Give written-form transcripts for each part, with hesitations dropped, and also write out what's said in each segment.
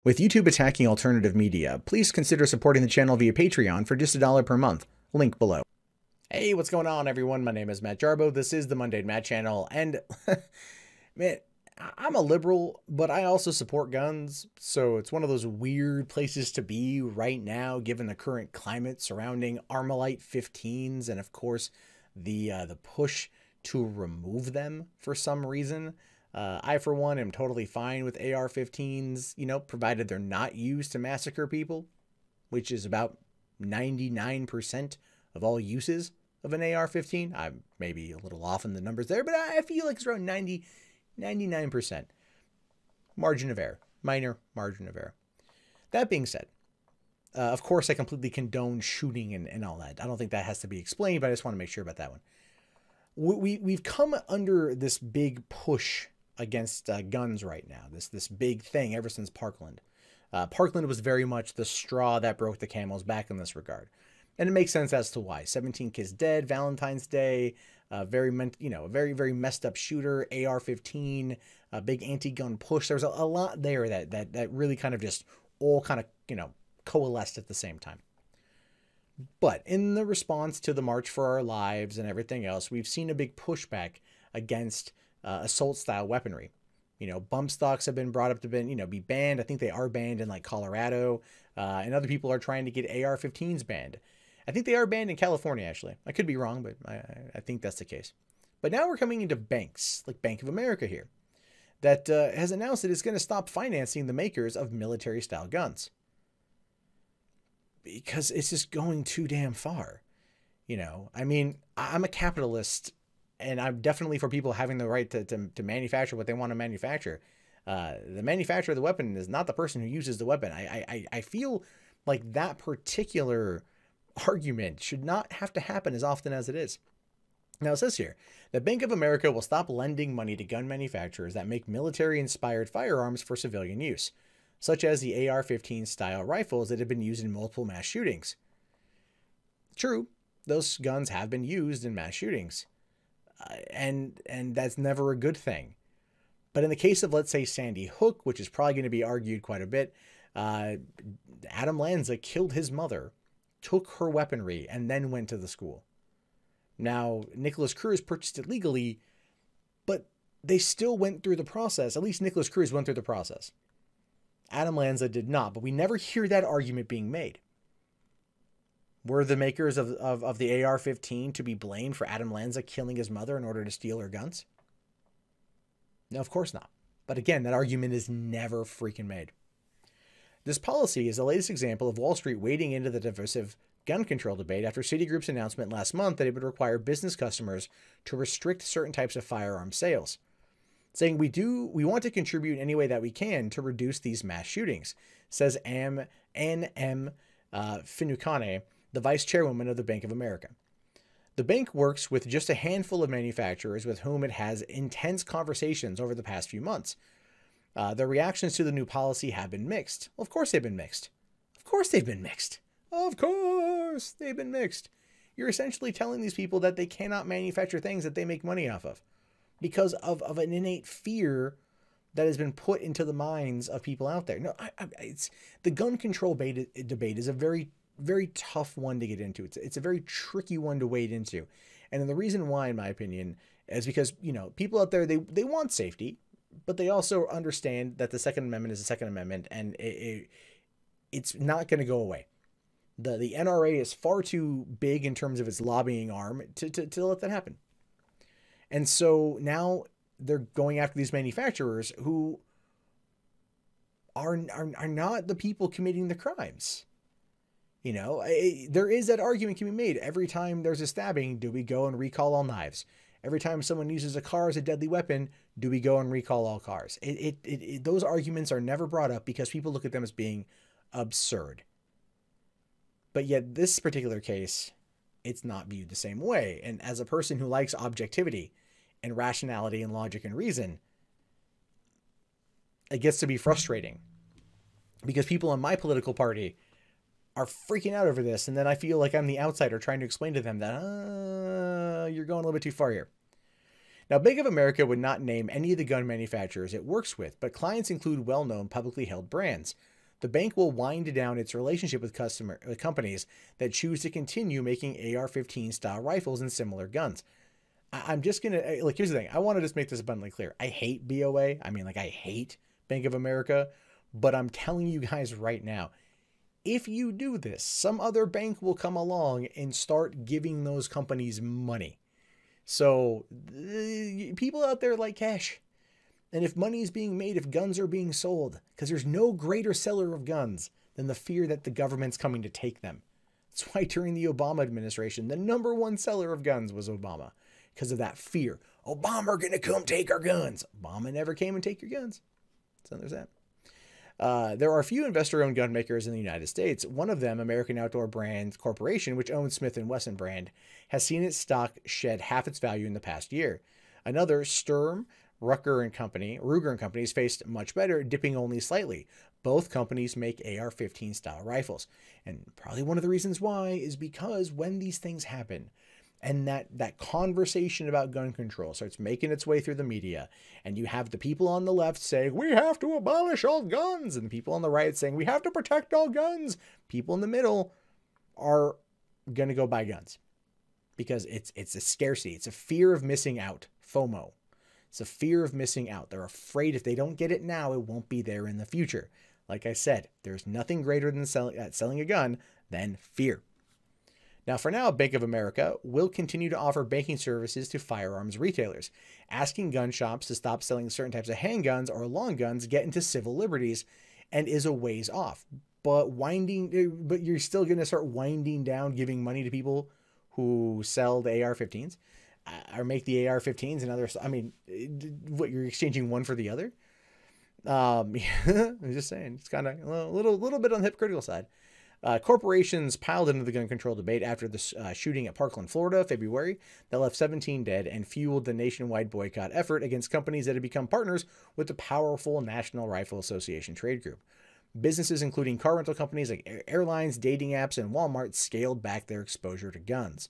With YouTube attacking alternative media, please consider supporting the channel via Patreon for just $1 per month. Link below. Hey, what's going on, everyone? My name is Matt Jarbo. This is the Monday Matt channel, and man, I'm a liberal, but I also support guns, so it's one of those weird places to be right now, given the current climate surrounding AR15s, and of course, the push to remove them for some reason. I, for one, am totally fine with AR-15s, provided they're not used to massacre people, which is about 99% of all uses of an AR-15. I'm maybe a little off in the numbers there, but I feel like it's around 99%. Margin of error. Minor margin of error. That being said, of course, I completely condone shooting and all that. I don't think that has to be explained, but I just want to make sure about that one. We've come under this big push against guns right now, this big thing ever since Parkland. Parkland was very much the straw that broke the camel's back in this regard, and it makes sense as to why. 17 kids dead, Valentine's Day, very very messed up shooter, AR-15, a big anti-gun push. There was a lot there that really kind of just all kind of coalesced at the same time. But in the response to the March for Our Lives and everything else, we've seen a big pushback against assault-style weaponry. Bump stocks have been brought up to be banned. I think they are banned in like Colorado, and other people are trying to get AR-15s banned. I think they are banned in California, actually. I could be wrong, but I think that's the case. But now we're coming into banks, like Bank of America here, that has announced that it's going to stop financing the makers of military-style guns. Because it's just going too damn far. I mean, I'm a capitalist, and I'm definitely for people having the right to manufacture what they want to manufacture. The manufacturer of the weapon is not the person who uses the weapon. I feel like that particular argument should not have to happen as often as it is. Now, it says here that Bank of America will stop lending money to gun manufacturers that make military-inspired firearms for civilian use, such as the AR-15 style rifles that have been used in multiple mass shootings. True, those guns have been used in mass shootings, and that's never a good thing. But in the case of, let's say, Sandy Hook, which is probably going to be argued quite a bit, Adam Lanza killed his mother, took her weaponry, and then went to the school. Now, Nicholas Cruz purchased it legally, but they still went through the process. At least Nicholas Cruz went through the process. Adam Lanza did not, but we never hear that argument being made. Were the makers of the AR-15 to be blamed for Adam Lanza killing his mother in order to steal her guns? No, of course not. But again, that argument is never freaking made. This policy is the latest example of Wall Street wading into the divisive gun control debate after Citigroup's announcement last month that it would require business customers to restrict certain types of firearm sales, saying we want to contribute in any way that we can to reduce these mass shootings, says N.M. Finucane, the vice chairwoman of the Bank of America. The bank works with just a handful of manufacturers with whom it has intense conversations over the past few months. The reactions to the new policy have been mixed. Well, of course they've been mixed. Of course they've been mixed. Of course they've been mixed. You're essentially telling these people that they cannot manufacture things that they make money off of, because of an innate fear that has been put into the minds of people out there. No, it's the gun control debate is a very, very tough one to get into. It's a very tricky one to wade into. And the reason why, in my opinion, is because, people out there, they want safety, but they also understand that the Second Amendment is the Second Amendment, and it's not going to go away. The NRA is far too big in terms of its lobbying arm to let that happen. And so now they're going after these manufacturers who are not the people committing the crimes. There is that argument can be made. Every time there's a stabbing, do we go and recall all knives? Every time someone uses a car as a deadly weapon, do we go and recall all cars? Those arguments are never brought up because people look at them as being absurd. But yet this particular case, it's not viewed the same way. And as a person who likes objectivity and rationality and logic and reason, it gets to be frustrating because people in my political party are freaking out over this. And then I feel like I'm the outsider trying to explain to them that, you're going a little bit too far here. Now, Bank of America would not name any of the gun manufacturers it works with, but clients include well-known publicly held brands, The bank will wind down its relationship with companies that choose to continue making AR-15 style rifles and similar guns. I'm just going to, like, here's the thing. I want to just make this abundantly clear. I hate BOA. I mean, like, I hate Bank of America, but I'm telling you guys right now, if you do this, some other bank will come along and start giving those companies money. So people out there like cash. And if money is being made, if guns are being sold, because there's no greater seller of guns than the fear that the government's coming to take them. That's why during the Obama administration, the #1 seller of guns was Obama, because of that fear. Obama going to come take our guns. Obama never came and take your guns. So there's that. There are a few investor-owned gun makers in the United States. One of them, American Outdoor Brand Corporation, which owns Smith & Wesson brand, has seen its stock shed half its value in the past year. Another, Sturm, Ruger and Companies faced much better, dipping only slightly. Both companies make AR-15 style rifles. And probably one of the reasons why is because when these things happen, and that conversation about gun control starts making its way through the media, and you have the people on the left saying, we have to abolish all guns, and the people on the right saying, we have to protect all guns, people in the middle are going to go buy guns. Because it's a scarcity. It's a fear of missing out. FOMO. It's a fear of missing out. They're afraid if they don't get it now, it won't be there in the future. Like I said, there's nothing greater than selling a gun than fear. Now, for now, Bank of America will continue to offer banking services to firearms retailers. Asking gun shops to stop selling certain types of handguns or long guns get into civil liberties and is a ways off. But you're still going to start winding down giving money to people who sell the AR-15s or make the AR-15s and others. I mean, what, you're exchanging one for the other? I'm just saying, it's kind of a little bit on the hypocritical side. Corporations piled into the gun control debate after the shooting at Parkland, Florida, February, that left 17 dead and fueled the nationwide boycott effort against companies that had become partners with the powerful National Rifle Association trade group. Businesses including car rental companies like airlines, dating apps, and Walmart scaled back their exposure to guns.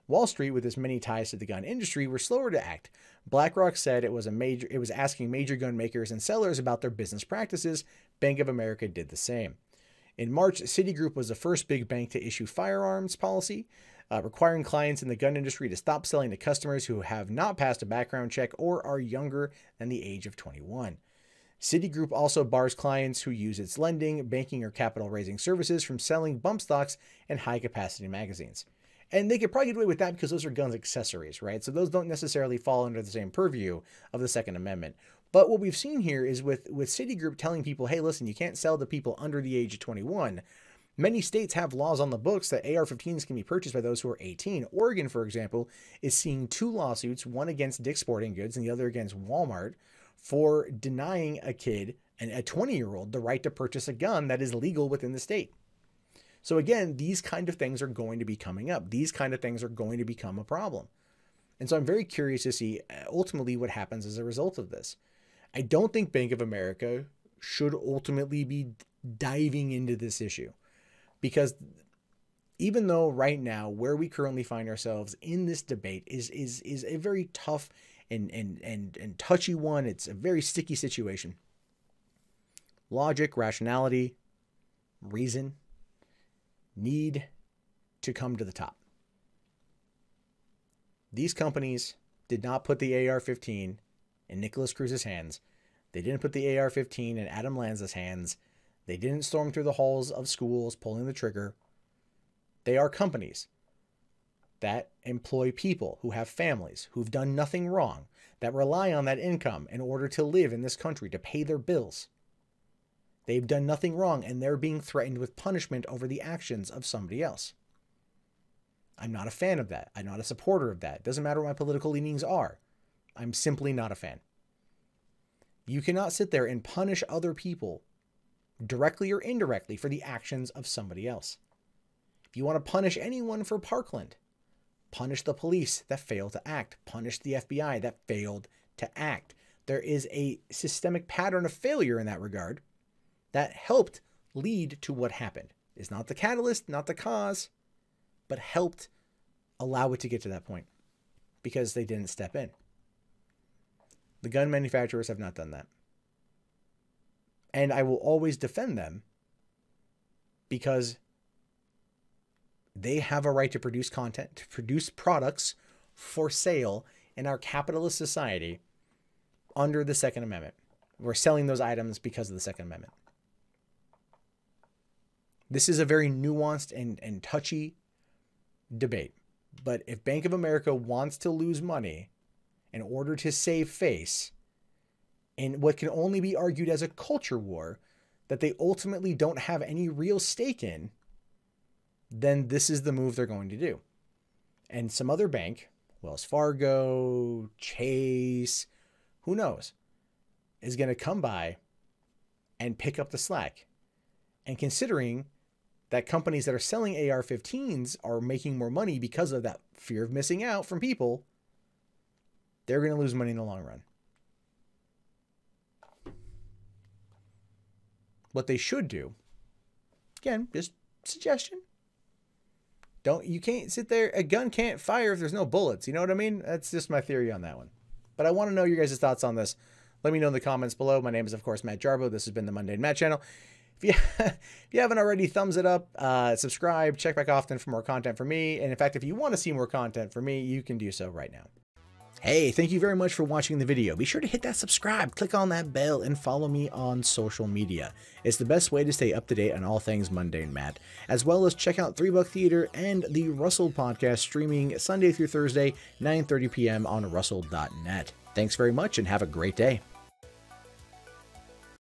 Wall Street, with its many ties to the gun industry, were slower to act. BlackRock said it was asking major gun makers and sellers about their business practices. Bank of America did the same. In March, Citigroup was the first big bank to issue firearms policy, requiring clients in the gun industry to stop selling to customers who have not passed a background check or are younger than the age of 21. Citigroup also bars clients who use its lending, banking, or capital raising services from selling bump stocks and high-capacity magazines. And they could probably get away with that because those are guns accessories, right? So those don't necessarily fall under the same purview of the Second Amendment. But what we've seen here is with Citigroup telling people, hey, listen, you can't sell to people under the age of 21. Many states have laws on the books that AR-15s can be purchased by those who are 18. Oregon, for example, is seeing 2 lawsuits, one against Dick's Sporting Goods and the other against Walmart, for denying a kid, a 20-year-old, the right to purchase a gun that is legal within the state. So again, these kind of things are going to be coming up. These kind of things are going to become a problem. And so I'm very curious to see ultimately what happens as a result of this. I don't think Bank of America should ultimately be diving into this issue, because even though right now where we currently find ourselves in this debate is a very tough and touchy one, it's a very sticky situation. Logic, rationality, reason need to come to the top. These companies did not put the AR-15 in Nicholas Cruz's hands. They didn't put the AR-15 in Adam Lanza's hands. They didn't storm through the halls of schools pulling the trigger. They are companies that employ people who have families, who've done nothing wrong, that rely on that income in order to live in this country, to pay their bills. They've done nothing wrong, and they're being threatened with punishment over the actions of somebody else. I'm not a fan of that. I'm not a supporter of that. It doesn't matter what my political leanings are. I'm simply not a fan. You cannot sit there and punish other people directly or indirectly for the actions of somebody else. If you want to punish anyone for Parkland, punish the police that failed to act. Punish the FBI that failed to act. There is a systemic pattern of failure in that regard that helped lead to what happened. It's not the catalyst, not the cause, but helped allow it to get to that point because they didn't step in. The gun manufacturers have not done that. And I will always defend them because they have a right to produce content, to produce products for sale in our capitalist society under the Second Amendment. We're selling those items because of the Second Amendment. This is a very nuanced and touchy debate. But if Bank of America wants to lose money in order to save face in what can only be argued as a culture war that they ultimately don't have any real stake in, then this is the move they're going to do. And some other bank, Wells Fargo, Chase, who knows, is going to come by and pick up the slack. And considering that companies that are selling AR-15s are making more money because of that fear of missing out from people, they're going to lose money in the long run. What they should do, again, just suggestion. You can't sit there, a gun can't fire if there's no bullets. You know what I mean? That's just my theory on that one. But I want to know your guys' thoughts on this. Let me know in the comments below. My name is, of course, Matt Jarbo. This has been the Mundane Matt channel. If you haven't already, thumbs it up, subscribe, check back often for more content from me. And in fact, if you want to see more content from me, you can do so right now. Hey, thank you very much for watching the video. Be sure to hit that subscribe, click on that bell, and follow me on social media. It's the best way to stay up to date on all things Mundane Matt, as well as check out 3 Buck Theater and the Russell podcast streaming Sunday through Thursday, 9:30 p.m. on russell.net. Thanks very much and have a great day.